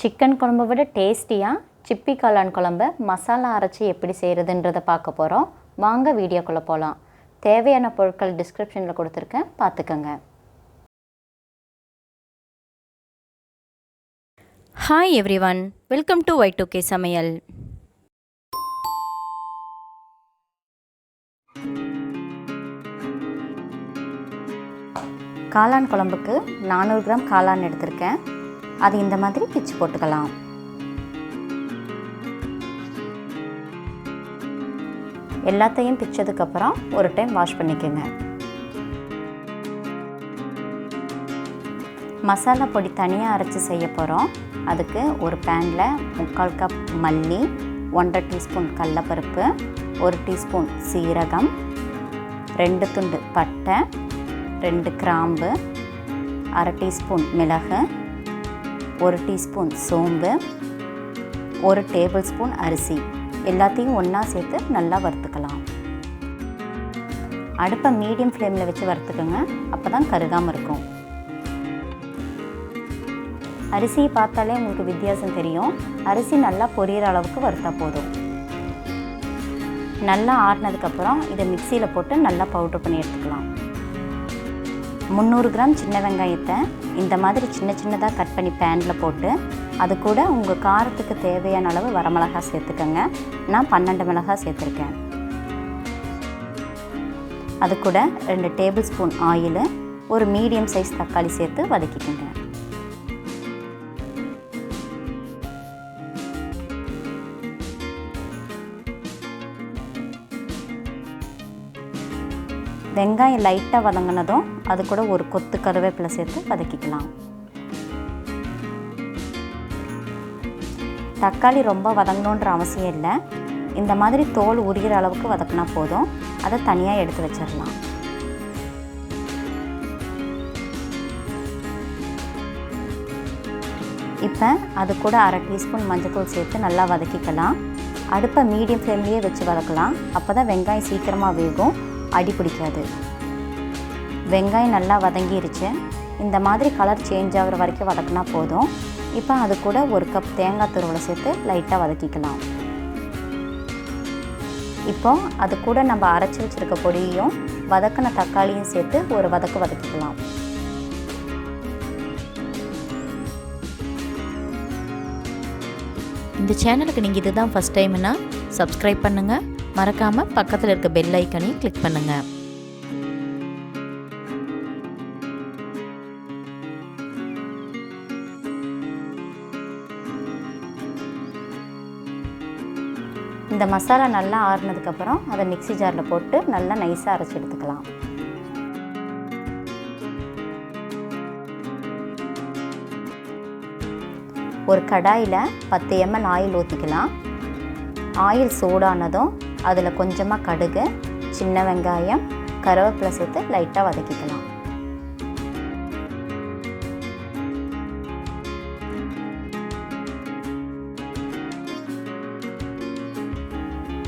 Chicken குழம்பை விட டேஸ்டியாக சிப்பி காளான் குழம்பை மசாலா அரைச்சி எப்படி செய்கிறதுன்றதை பார்க்க போகிறோம். வாங்க வீடியோக்குள்ளே போகலாம். தேவையான பொருட்கள் டிஸ்கிரிப்ஷனில் கொடுத்துருக்கேன், பார்த்துக்கோங்க. Hi everyone, welcome to Y2K சமையல். காளான் குழம்புக்கு 400 கிராம் காளான் எடுத்திருக்கேன். அது இந்த மாதிரி பிச்சு போட்டுக்கலாம். எல்லாத்தையும் பிச்சதுக்கப்புறம் ஒரு டைம் வாஷ் பண்ணிக்கோங்க. மசாலா பொடி தனியாக அரைச்சி செய்ய போகிறோம். அதுக்கு ஒரு பேனில் 3/4 கப் மல்லி, 1.5 டீஸ்பூன் கடலைப்பருப்பு, 1 டீஸ்பூன் சீரகம், 2 துண்டு பட்டை, 2 கிராம்பு, 1/2 டீஸ்பூன் மிளகு, 1 டீஸ்பூன் சோம்பு, 1 டேபிள் ஸ்பூன் அரிசி எல்லாத்தையும் ஒன்றா சேர்த்து நல்லா வறுத்துக்கலாம். அடுப்பை மீடியம் ஃப்ளேமில் வச்சு வறுத்துக்கோங்க, அப்போ தான் கருகாமல் இருக்கும். அரிசியை பார்த்தாலே உங்களுக்கு வித்தியாசம் தெரியும். அரிசி நல்லா பொரியிற அளவுக்கு வறுத்தா போதும். நல்லா ஆறினதுக்கப்புறம் இதை மிக்சியில் போட்டு நல்லா பவுட்ரு பண்ணி எடுத்துக்கலாம். 300 கிராம் சின்ன வெங்காயத்தை இந்த மாதிரி சின்ன சின்னதாக கட் பண்ணி பேனில் போட்டு அது கூட உங்கள் காரத்துக்கு தேவையான அளவு வரமிளகாய் சேர்த்துக்கோங்க. நான் 12 மிளகாய் சேர்த்துருக்கேன். அது கூட 2 டேபிள் ஸ்பூன் ஆயில், ஒரு மீடியம் சைஸ் தக்காளி சேர்த்து வதக்கிக்கோங்க. வெங்காயம் லைட்டாக வதங்கினதும் அது கூட ஒரு கொத்து கருவேப்பிலை சேர்த்து வதக்கிக்கலாம். தக்காளி ரொம்ப வதங்கணுன்ற அவசியம் இல்லை. இந்த மாதிரி தோல் உரிகிற அளவுக்கு வதக்கினா போதும். அதை தனியாக எடுத்து வச்சிடலாம். இப்போ அது கூட 1/2 டீஸ்பூன் மஞ்சள்தூள் சேர்த்து நல்லா வதக்கிக்கலாம். அடுப்பை மீடியம் ஃப்ளேம்லேயே வச்சு வதக்கலாம். அப்போ தான் வெங்காயம் சீக்கிரமாக வேகும், அடி பிடிக்காது. வெங்காயம் நல்லா வதங்கிருச்சு. இந்த மாதிரி கலர் சேஞ்ச் ஆகிற வரைக்கும் வதக்கினா போதும். இப்போ அது கூட 1 கப் தேங்காய் துருவலை சேர்த்து லைட்டாக வதக்கிக்கலாம். இப்போ அது கூட நம்ம அரைச்சி வச்சுருக்க பொடியையும் வதக்கின தக்காளியும் சேர்த்து ஒரு வதக்கிக்கலாம். இந்த சேனலுக்கு நீங்கள் இதுதான் ஃபஸ்ட் டைம்னா சப்ஸ்கிரைப் பண்ணுங்கள். மறக்காமல் பக்கத்தில் இருக்க பெல் ஐக்கனையும் கிளிக் பண்ணுங்கள். இந்த மசாலா நல்லா ஆறுனதுக்கப்புறம் அதை மிக்ஸி ஜாரில் போட்டு நல்லா நைஸாக அரைச்சி எடுத்துக்கலாம். ஒரு கடாயில் 10 ml ஆயில் ஊற்றிக்கலாம். ஆயில் சூடானதும் அதில் கொஞ்சமாக கடுகு, சின்ன வெங்காயம், கருவேப்பிலை சேர்த்து லைட்டாக வதக்கிக்கலாம்.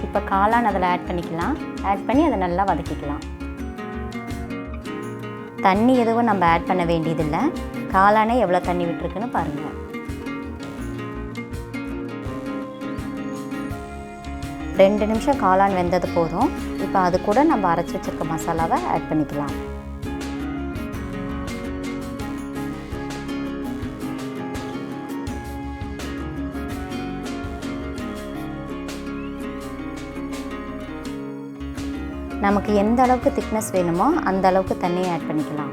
இப்போ காளான் அதில் ஆட் பண்ணிக்கலாம். ஆட் பண்ணி அதை நல்லா வதக்கிக்கலாம். தண்ணி எதுவும் நம்ம ஆட் பண்ண வேண்டியதில்லை. காளானே எவ்வளோ தண்ணி விட்டுருக்குன்னு பாருங்கள். ரெண்டு நிமிஷம் காளான் வெந்தது போதும். இப்போ அது கூட நம்ம அரைச்சி வச்சிருக்க மசாலாவை ஆட் பண்ணிக்கலாம். நமக்கு எந்த அளவுக்கு திக்னஸ் வேணுமோ அந்த அளவுக்கு தண்ணியை ஆட் பண்ணிக்கலாம்.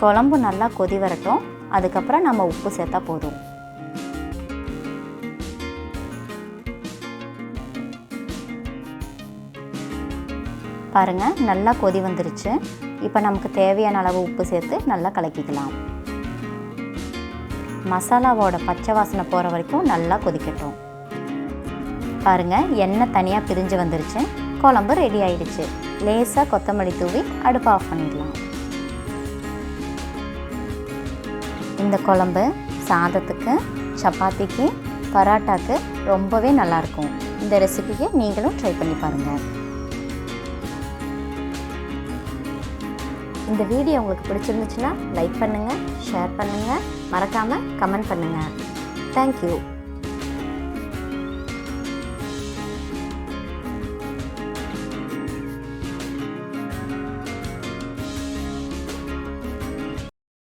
குழம்பு நல்லா கொதி வரட்டும். அதுக்கப்புறம் நம்ம உப்பு சேர்த்தா போதும். பாருங்கள், நல்லா கொதி வந்துருச்சு. இப்போ நமக்கு தேவையான அளவு உப்பு சேர்த்து நல்லா கலக்கிக்கலாம். மசாலாவோட பச்சை வாசனை போகிற வரைக்கும் நல்லா கொதிக்கட்டும். பாருங்கள், எண்ணெய் தனியாக பிரிஞ்சு வந்துருச்சு. குழம்பு ரெடி ஆயிடுச்சு. லேசாக கொத்தமல்லி தூவி அடுப்பை ஆஃப் பண்ணிடலாம். இந்த குழம்பு சாதத்துக்கு, சப்பாத்திக்கு, பராட்டாக்கு ரொம்பவே நல்லாயிருக்கும். இந்த ரெசிபியை நீங்களும் ட்ரை பண்ணி பாருங்கள். இந்த வீடியோ உங்களுக்கு பிடிச்சிருந்துச்சுன்னா லைக் பண்ணுங்கள், ஷேர் பண்ணுங்கள், மறக்காமல் கமெண்ட் பண்ணுங்கள். தேங்க்யூ.